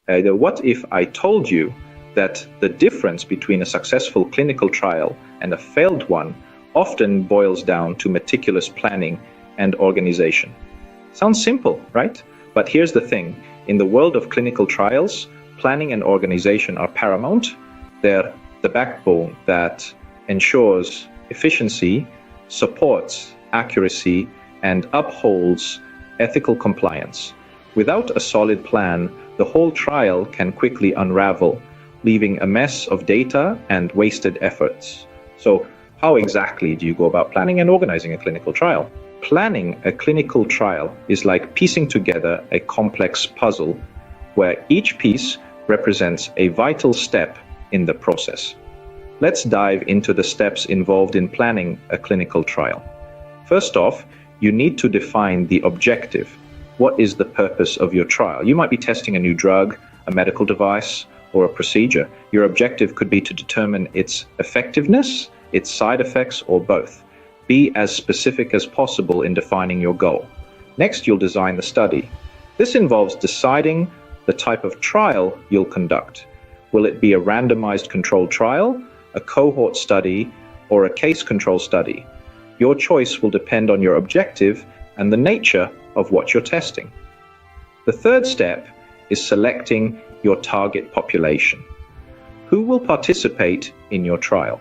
What if I told you that the difference between a successful clinical trial and a failed one often boils down to meticulous planning and organization? Sounds simple, right? But here's the thing. In the world of clinical trials, planning and organization are paramount. They're the backbone that ensures efficiency, supports accuracy, and upholds ethical compliance. Without a solid plan, the whole trial can quickly unravel, leaving a mess of data and wasted efforts. So, how exactly do you go about planning and organizing a clinical trial? Planning a clinical trial is like piecing together a complex puzzle where each piece represents a vital step in the process. Let's dive into the steps involved in planning a clinical trial. First off, you need to define the objective. What is the purpose of your trial? You might be testing a new drug, a medical device, or a procedure. Your objective could be to determine its effectiveness, its side effects, or both. Be as specific as possible in defining your goal. Next, you'll design the study. This involves deciding the type of trial you'll conduct. Will it be a randomized controlled trial, a cohort study, or a case control study? Your choice will depend on your objective and the nature of what you're testing. The third step is selecting your target population. Who will participate in your trial?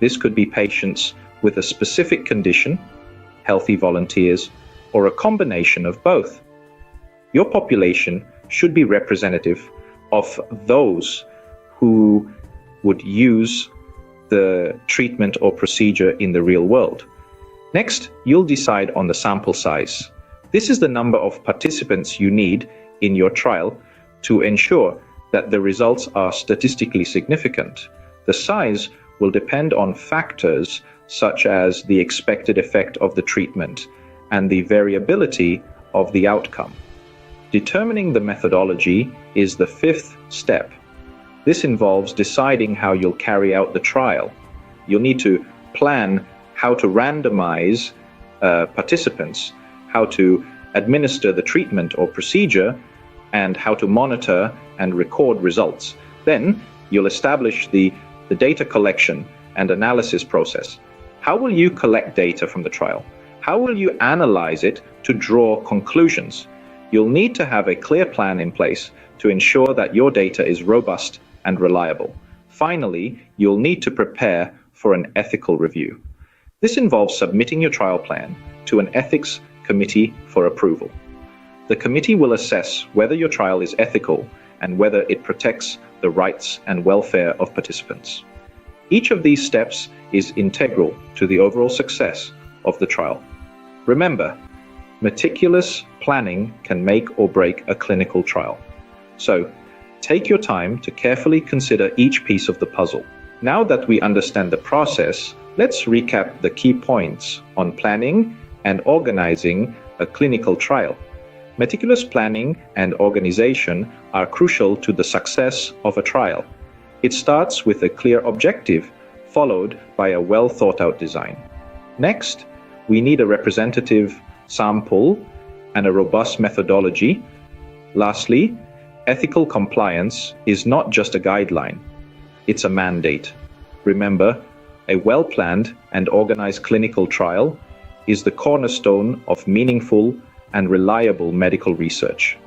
This could be patients with a specific condition, healthy volunteers, or a combination of both. Your population should be representative of those who would use the treatment or procedure in the real world. Next, you'll decide on the sample size. This is the number of participants you need in your trial to ensure that the results are statistically significant. The size will depend on factors such as the expected effect of the treatment and the variability of the outcome. Determining the methodology is the fifth step. This involves deciding how you'll carry out the trial. You'll need to plan how to randomize participants, how to administer the treatment or procedure, and how to monitor and record results. Then you'll establish the data collection and analysis process. How will you collect data from the trial? How will you analyze it to draw conclusions? You'll need to have a clear plan in place to ensure that your data is robust and reliable. Finally, you'll need to prepare for an ethical review. This involves submitting your trial plan to an ethics committee for approval. The committee will assess whether your trial is ethical and whether it protects the rights and welfare of participants. Each of these steps is integral to the overall success of the trial. Remember, meticulous planning can make or break a clinical trial. So, take your time to carefully consider each piece of the puzzle. Now that we understand the process, let's recap the key points on planning and organizing a clinical trial. Meticulous planning and organization are crucial to the success of a trial. It starts with a clear objective, followed by a well-thought-out design. Next, we need a representative sample and a robust methodology. Lastly, ethical compliance is not just a guideline, it's a mandate. Remember, a well-planned and organized clinical trial is the cornerstone of meaningful and reliable medical research.